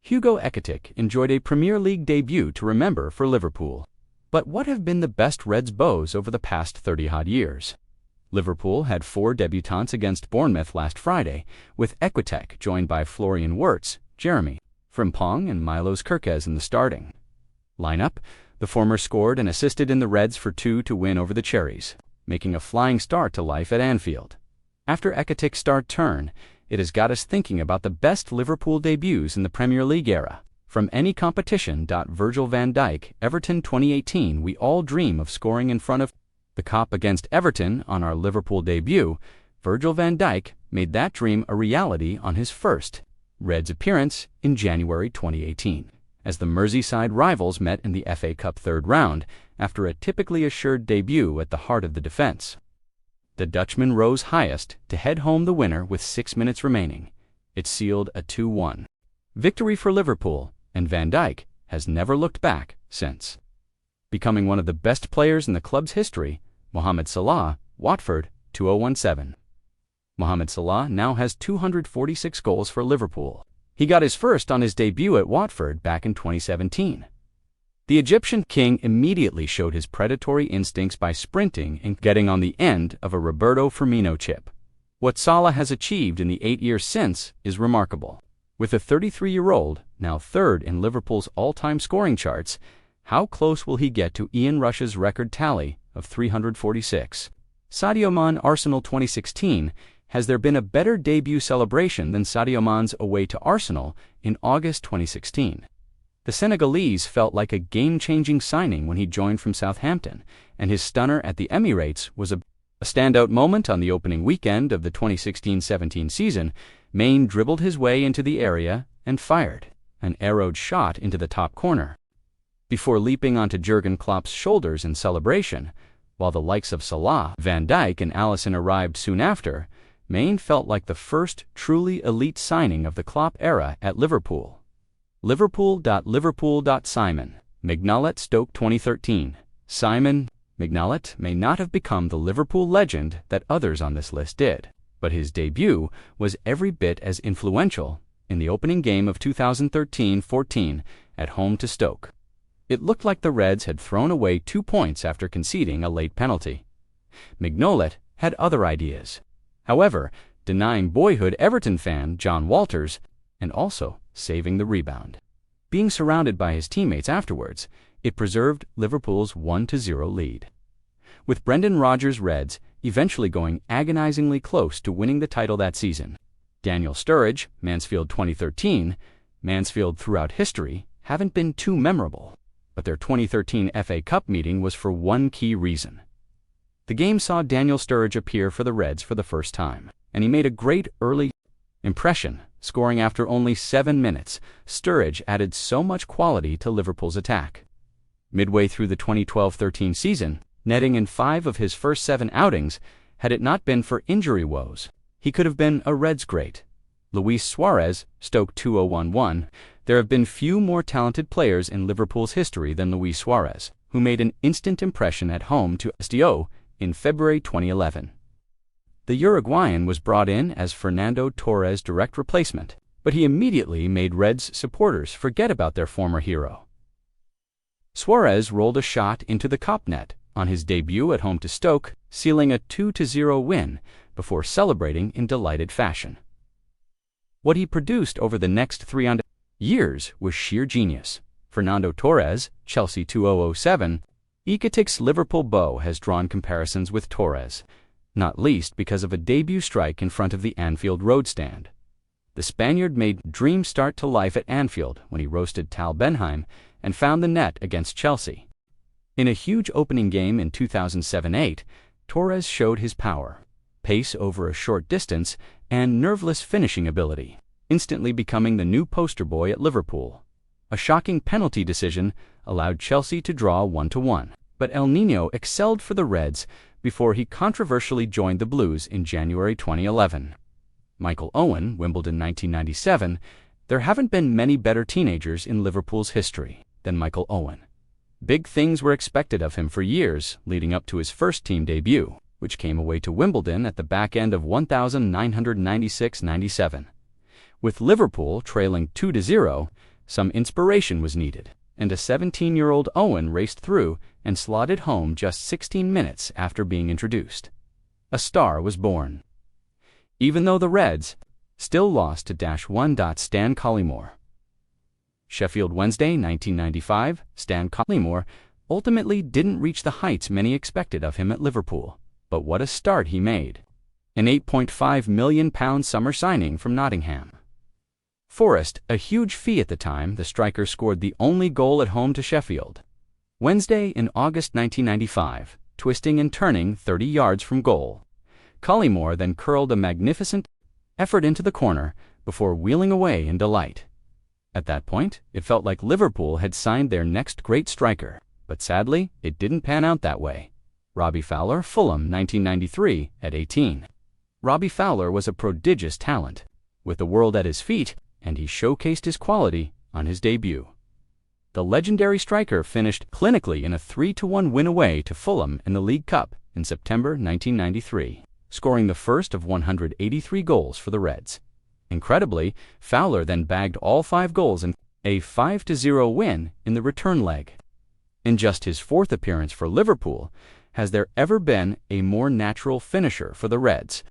Hugo Ekitike enjoyed a Premier League debut to remember for Liverpool. But what have been the best Reds' bows over the past 30-odd years? Liverpool had 4 debutants against Bournemouth last Friday, with Ekitike joined by Florian Wirtz, Jeremy Frimpong and Milos Kerkez in the starting lineup. The former scored and assisted in the Reds for 2 to win over the Cherries, making a flying start to life at Anfield. After Ekitike's start turn, it has got us thinking about the best Liverpool debuts in the Premier League era. From any competition. Virgil van Dijk, Everton 2018. We all dream of scoring in front of the Kop against Everton on our Liverpool debut. Virgil van Dijk made that dream a reality on his first Reds appearance in January 2018, as the Merseyside rivals met in the FA Cup third round after a typically assured debut at the heart of the defense. The Dutchman rose highest to head home the winner with 6 minutes remaining. It sealed a 2-1 victory for Liverpool, and Van Dijk has never looked back since, becoming one of the best players in the club's history. Mohamed Salah, Watford 2017. Mohamed Salah now has 246 goals for Liverpool. He got his first on his debut at Watford back in 2017. The Egyptian king immediately showed his predatory instincts by sprinting and getting on the end of a Roberto Firmino chip. What Salah has achieved in the 8 years since is remarkable. With the 33-year-old, now third in Liverpool's all-time scoring charts, how close will he get to Ian Rush's record tally of 346? Sadio Mané, Arsenal 2016. Has there been a better debut celebration than Sadio Mané's away to Arsenal in August 2016? The Senegalese felt like a game-changing signing when he joined from Southampton, and his stunner at the Emirates was a standout moment on the opening weekend of the 2016-17 season. Mané dribbled his way into the area and fired an arrowed shot into the top corner, before leaping onto Jurgen Klopp's shoulders in celebration. While the likes of Salah, Van Dijk and Alisson arrived soon after, Mané felt like the first truly elite signing of the Klopp era at Liverpool. Liverpool. Simon Mignolet, Stoke 2013. Simon Mignolet may not have become the Liverpool legend that others on this list did, but his debut was every bit as influential in the opening game of 2013-14 at home to Stoke. It looked like the Reds had thrown away 2 points after conceding a late penalty. Mignolet had other ideas, however, denying boyhood Everton fan John Walters and also saving the rebound. Being surrounded by his teammates afterwards, it preserved Liverpool's 1-0 lead, with Brendan Rodgers' Reds eventually going agonizingly close to winning the title that season. Daniel Sturridge, Mansfield 2013. Mansfield throughout history haven't been too memorable, but their 2013 FA Cup meeting was for one key reason. The game saw Daniel Sturridge appear for the Reds for the first time, and he made a great early impression, scoring after only 7 minutes. Sturridge added so much quality to Liverpool's attack. Midway through the 2012-13 season, netting in 5 of his first 7 outings, had it not been for injury woes, he could have been a Reds great. Luis Suárez, Stoke 2011. There have been few more talented players in Liverpool's history than Luis Suárez, who made an instant impression at home to Sadio in February 2011. The Uruguayan was brought in as Fernando Torres' direct replacement, but he immediately made Reds supporters forget about their former hero. Suárez rolled a shot into the Kop net on his debut at home to Stoke, sealing a 2-0 win before celebrating in delighted fashion. What he produced over the next 3 years was sheer genius. Fernando Torres, Chelsea 2007. Ekitike's Liverpool bow has drawn comparisons with Torres, not least because of a debut strike in front of the Anfield road stand. The Spaniard made dream start to life at Anfield when he roasted Tal Benheim and found the net against Chelsea. In a huge opening game in 2007-8, Torres showed his power, pace over a short distance, and nerveless finishing ability, instantly becoming the new poster boy at Liverpool. A shocking penalty decision allowed Chelsea to draw 1-1, but El Niño excelled for the Reds before he controversially joined the Blues in January 2011. Michael Owen, Wimbledon 1997. There haven't been many better teenagers in Liverpool's history than Michael Owen. Big things were expected of him for years leading up to his first team debut, which came away to Wimbledon at the back end of 1996-97. With Liverpool trailing 2-0, Some inspiration was needed, and a 17-year-old Owen raced through and slotted home just 16 minutes after being introduced. A star was born. Even though the Reds still lost to -1. Stan Collymore. Sheffield Wednesday, 1995, Stan Collymore ultimately didn't reach the heights many expected of him at Liverpool, but what a start he made. An £8.5 million summer signing from Nottingham Forest, a huge fee at the time. The striker scored the only goal at home to Sheffield Wednesday in August 1995, twisting and turning 30 yards from goal. Collymore then curled a magnificent effort into the corner before wheeling away in delight. At that point, it felt like Liverpool had signed their next great striker, but sadly, it didn't pan out that way. Robbie Fowler, Fulham, 1993, at 18. Robbie Fowler was a prodigious talent, with the world at his feet, and he showcased his quality on his debut. The legendary striker finished clinically in a 3-1 win away to Fulham in the League Cup in September 1993, scoring the first of 183 goals for the Reds. Incredibly, Fowler then bagged all 5 goals in a 5-0 win in the return leg. In just his 4th appearance for Liverpool, has there ever been a more natural finisher for the Reds?